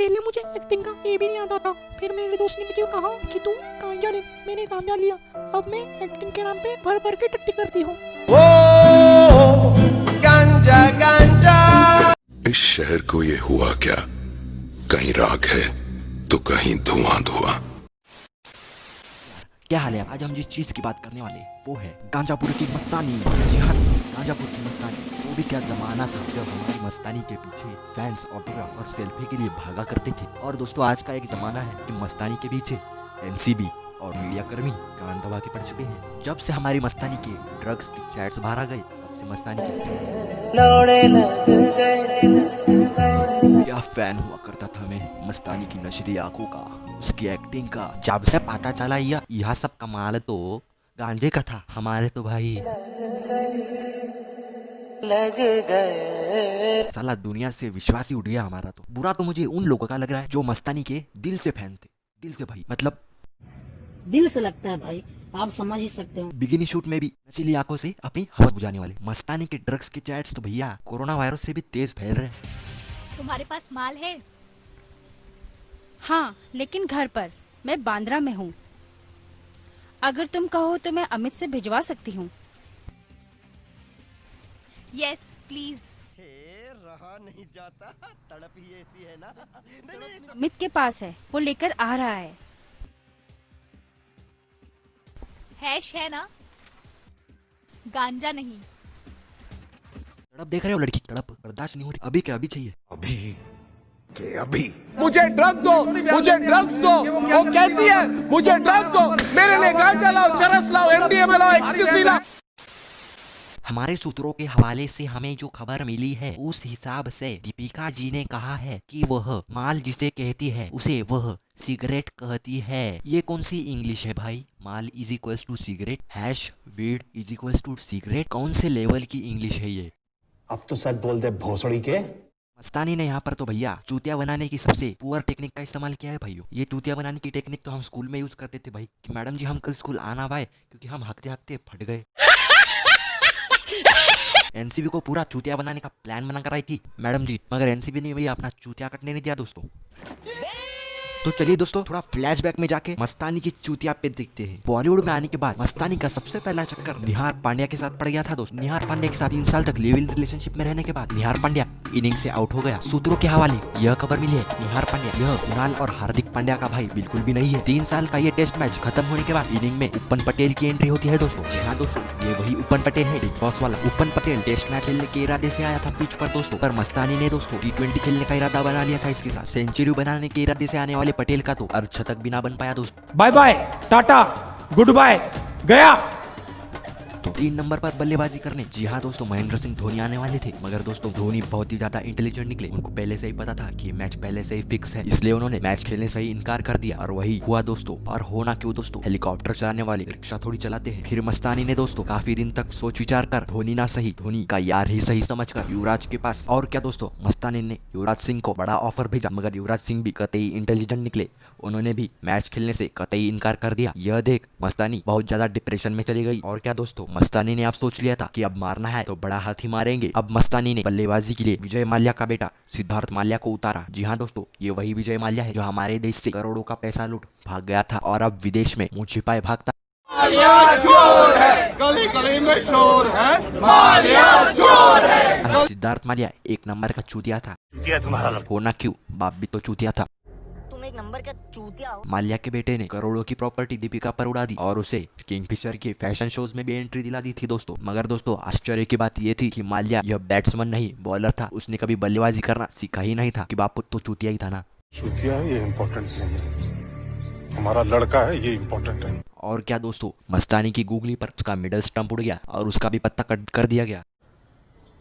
पहले मुझे एक्टिंग का ये भी नहीं आता था। फिर मेरे दोस्त ने मुझे कहा कि तू गांजा ले, मैंने गांजा लिया। अब मैं एक्टिंग के नाम पे भर भर के टट्टी करती हूँ। गांजा गांजा। इस शहर को ये हुआ क्या, कहीं राख है तो कहीं धुआं धुआं। क्या हाल है? आज हम जिस चीज की बात करने वाले वो है गांजापुर की मस्तानी। जी हाँ दोस्तों, गांजापुर की मस्तानी। वो भी क्या जमाना था जब हमारी मस्तानी के पीछे फैंस ऑटोग्राफ और सेल्फी के लिए भागा करते थे। और दोस्तों आज का एक जमाना है कि मस्तानी के पीछे एनसीबी और मीडिया कर्मी कान दबा के पड़ चुके हैं। जब से हमारी मस्तानी के ड्रग्स की चैट्स बाहर आ गए, तब से मस्तानी के क्या फैन हुआ करता था मैं मस्तानी की नशरी आंखों का, उसकी एक्टिंग का। जब से पता चला यह सब कमाल तो गांजे का था, हमारे तो भाई लग गए। साला दुनिया से विश्वास ही उठ गया हमारा। तो बुरा तो मुझे उन लोगों का लग रहा है जो मस्तानी के दिल से फैन थे। दिल से भाई, मतलब दिल से लगता है भाई, आप समझ ही सकते हो। बिगिनी शूट में भी नशीली आंखों से अपनी हवस बुझाने वाले मस्तानी के ड्रग्स के चैट्स तो भैया कोरोना वायरस से भी तेज फैल रहे हैं। तुम्हारे पास माल है? हाँ, लेकिन घर पर। मैं बांद्रा में हूँ। अगर तुम कहो तो मैं अमित से भिजवा सकती हूँ। Yes please. रहा नहीं जाता, तड़प ही ऐसी है ना। नहीं, अमित के पास है, वो लेकर आ रहा है। हैश है ना, गांजा नहीं। तड़प देख रहे हो लड़की, तड़प बर्दाश्त नहीं हो रही। अभी क्या अभी चाहिए? अभी के अभी मुझे ड्रग दो, मुझे ड्रग्स दो। वो कहती है मुझे ड्रग दो, मेरे लिए गांजा लाओ, चरस लाओ, एमडीएमए लाओ, एक्सक्यूसी लाओ। हमारे सूत्रों के हवाले से हमें जो खबर मिली है उस हिसाब से दीपिका जी ने कहा है कि वह माल जिसे कहती है उसे वह सिगरेट कहती है। ये कौन सी इंग्लिश है भाई? माल is equals to cigarette, hash weed is equals to cigarette. कौन से लेवल की इंग्लिश है ये? अब तो सच बोल दे भोसड़ी के। मस्तानी ने यहाँ पर तो भैया चूतिया बनाने की सबसे पुअर टेक्निक का इस्तेमाल किया है भाइयों। ये चूतिया बनाने की टेक्निक तो हम स्कूल में यूज करते थे भाई कि मैडम जी हम कल स्कूल आना भाई, क्योंकि हम हकते हकते फट गए। एनसीबी को पूरा चूतिया बनाने का प्लान बना कर आई थी मैडम जी, मगर एनसीबी ने भैया अपना चूतिया कटने नहीं दिया दोस्तों। तो चलिए दोस्तों थोड़ा फ्लैशबैक में जाके मस्तानी की चूतिया पे देखते हैं। बॉलीवुड में आने के बाद मस्तानी का सबसे पहला चक्कर निहार पांड्या के साथ पड़ गया था दोस्त। निहार पांड्या के साथ 3 साल तक लिव इन रिलेशनशिप में रहने के बाद निहार पांड्या इनिंग से आउट हो गया। सूत्रों के हवाले यह खबर मिली है निहार पांड्या यह कुणाल और हार्दिक पांड्या का भाई बिल्कुल भी नहीं है। 3 साल का ये टेस्ट मैच खत्म होने के बाद इनिंग में उपन पटेल की एंट्री होती है दोस्तों। जी हाँ दोस्तों, ये वही उपन पटेल है, बिग बॉस वाला। उपन पटेल टेस्ट मैच खेलने के इरादे से आया था पिच पर दोस्तों, पर मस्तानी ने दोस्तों T20 खेलने का इरादा बना लिया था इसके साथ। सेंचुरी बनाने के इरादे से आने वाले पटेल का तो शतक भी ना बन पाया दोस्त। Bye bye, tata, goodbye, गया। तो 3 नंबर पर बल्लेबाजी करने जी हाँ दोस्तों महेंद्र सिंह धोनी आने वाले थे, मगर दोस्तों धोनी बहुत ही ज्यादा इंटेलिजेंट निकले। उनको पहले से ही पता था कि मैच पहले से ही फिक्स है, इसलिए उन्होंने मैच खेलने से ही इनकार कर दिया। और वही हुआ दोस्तों। और होना क्यों दोस्तों, हेलीकॉप्टर चलाने वाले रिक्शा थोड़ी चलाते हैं। फिर मस्तानी ने दोस्तों काफी दिन तक सोच विचार कर धोनी ना सही, धोनी का यार ही सही समझकर युवराज के पास। और क्या दोस्तों, मस्तानी ने युवराज सिंह को बड़ा ऑफर भेजा, मगर युवराज सिंह भी कतई इंटेलिजेंट निकले। उन्होंने भी मैच खेलने से कतई इनकार कर दिया। यह देख मस्तानी बहुत ज्यादा डिप्रेशन में चली गई। और क्या दोस्तों, मस्तानी ने आप सोच लिया था कि अब मारना है तो बड़ा हाथी मारेंगे। अब मस्तानी ने बल्लेबाजी के लिए विजय माल्या का बेटा सिद्धार्थ माल्या को उतारा। जी हाँ दोस्तों, ये वही विजय माल्या है जो हमारे देश से करोड़ों का पैसा लूट भाग गया था और अब विदेश में मुंह छिपाए भागता। गली गली में शोर है, माल्या चोर है। सिद्धार्थ माल्या 1 नंबर का चूतिया था। तुम्हारा होना क्यों, बाप भी तो चूतिया था। तुम 1 नंबर का चूतिया हो। माल्या के बेटे ने करोड़ों की प्रॉपर्टी दीपिका पर उड़ा दी और उसे किंगफिशर के फैशन शोज में भी एंट्री दिला दी थी दोस्तों। मगर दोस्तों आश्चर्य की बात ये थी कि माल्या यह बैट्समैन नहीं बॉलर था। उसने कभी बल्लेबाजी करना सीखा ही नहीं था कि बाप तो चूतिया ही था ना। चूतिया है ये इम्पोर्टेंट नहीं है, हमारा लड़का है ये इम्पोर्टेंट है। और क्या दोस्तों, मस्तानी की गूगली पर उसका मिडल स्टंप उड़ गया और उसका भी पत्ता कट कर दिया गया।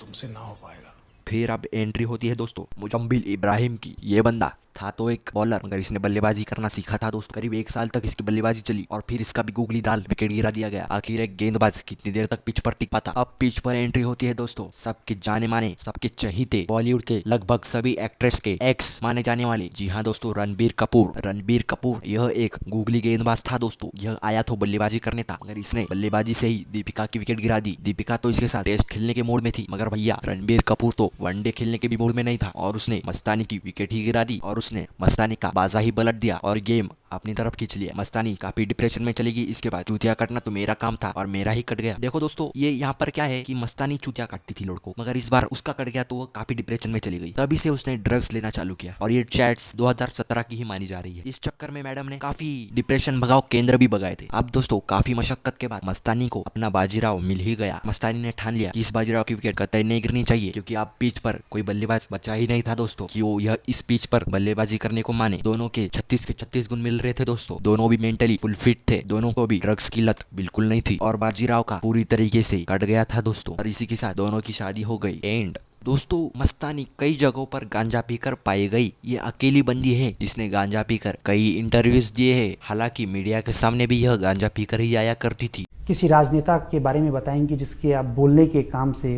तुमसे ना हो पाएगा। फिर अब एंट्री होती है दोस्तों मुजम्बिल इब्राहिम की। ये बंदा था तो एक बॉलर, मगर इसने बल्लेबाजी करना सीखा था दोस्त। करीब 1 साल तक इसकी बल्लेबाजी चली और फिर इसका भी गूगली दाल विकेट गिरा दिया गया। आखिर एक गेंदबाज कितनी देर तक पिच पर टिक पाता। अब पिच पर एंट्री होती है दोस्तों सबके जाने माने, सबके चहीते, बॉलीवुड के लगभग सभी एक्ट्रेस के एक्स माने जाने वाले, जी हाँ दोस्तों, रणबीर कपूर। रणबीर कपूर यह एक गूगली गेंदबाज था दोस्तों। यह आया तो बल्लेबाजी करने था, मगर इसने बल्लेबाजी से ही दीपिका की विकेट गिरा दी। दीपिका तो इसके साथ टेस्ट खेलने के मूड में थी, मगर भैया रणबीर कपूर तो वनडे खेलने के भी मूड में नहीं था और उसने मस्तानी की विकेट ही गिरा दी। और उसने मस्तानी का बाजा ही पलट दिया और गेम अपनी तरफ खींच लिया। मस्तानी काफी डिप्रेशन में चली गई। इसके बाद चूतिया काटना तो मेरा काम था और मेरा ही कट गया। देखो दोस्तों, ये यहाँ पर क्या है कि मस्तानी चूतिया काटती थी लड़कों, मगर इस बार उसका कट गया तो वो काफी डिप्रेशन में चली गई। तभी से उसने ड्रग्स लेना चालू किया और ये चैट्स 2017 की ही मानी जा रही है। इस चक्कर में मैडम ने काफी डिप्रेशन भगाओ केंद्र भी भगाए थे। अब दोस्तों, काफी मशक्कत के बाद मस्तानी को अपना बाजीराव मिल ही गया। मस्तानी ने ठान लिया कि इस बाजीराव की विकेट कतई नहीं गिरनी चाहिए, क्योंकि अब पिच पर कोई बल्लेबाज बचा ही नहीं था दोस्तों कि वो यह इस पिच पर बल्लेबाजी करने को माने। दोनों के 36 के 36 गुण मिल रहे थे दोस्तों। दोनों भी मेंटली फुल फिट थे, दोनों को भी ड्रग्स की लत बिल्कुल नहीं थी और बाजीराव का पूरी तरीके से कट गया था दोस्तों। और इसी के साथ दोनों की शादी हो गई। एंड दोस्तों, मस्तानी कई जगहों पर गांजा पीकर पाई गई। ये अकेली बंदी है जिसने गांजा पीकर कई इंटरव्यूज दिए हैं। हालांकि मीडिया के सामने भी यह गांजा पीकर ही आया करती थी। किसी राजनेता के बारे में बताएंगे जिसके आप बोलने के काम से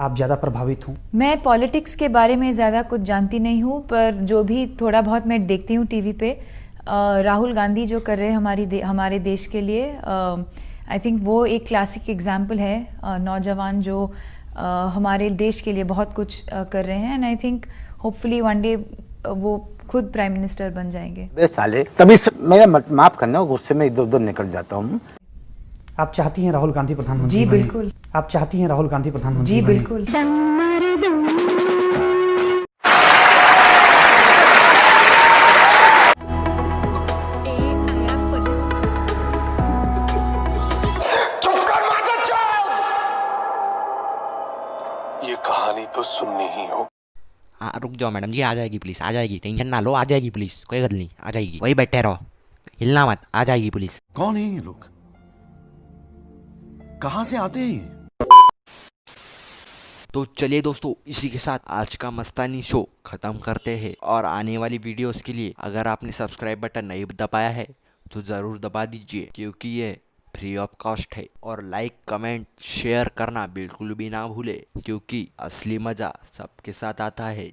आप ज़्यादा प्रभावित हों? मैं पॉलिटिक्स के बारे में ज़्यादा कुछ जानती नहीं हूँ, पर जो भी थोड़ा बहुत मैं देखती हूँ टीवी पे, राहुल गांधी जो कर रहे हैं हमारे देश के लिए, आई थिंक वो एक क्लासिक एग्जाम्पल है। नौजवान जो हमारे देश के लिए बहुत कुछ कर रहे हैं and I think hopefully one day वो खुद प्राइम मिनिस्टर बन जाएंगे। बे साले, तभी मेरा माफ करना, गुस्से में इधर उधर निकल जाता हूँ। आप चाहती हैं राहुल गांधी प्रधानमंत्री? जी बिल्कुल। आप चाहती हैं राहुल गांधी प्रधानमंत्री? जी बिल्कुल। ये कहानी तो सुननी ही हो। रुक जाओ मैडम जी, आ जाएगी पुलिस, आ जाएगी, टेंशन ना लो, आ जाएगी पुलिस, कोई गल नहीं, आ जाएगी, वही बैठे रहो, हिलना मत, आ जाएगी पुलिस। कौन है ये लोग, कहां से आते हैं? तो चलिए दोस्तों, इसी के साथ आज का मस्तानी शो खत्म करते हैं। और आने वाली वीडियोस के लिए अगर आपने सब्सक्राइब बटन नहीं दबाया है तो जरूर दबा दीजिए, क्योंकि ये फ्री ऑफ कॉस्ट है। और लाइक, कमेंट, शेयर करना बिल्कुल भी ना भूले, क्योंकि असली मजा सबके साथ आता है।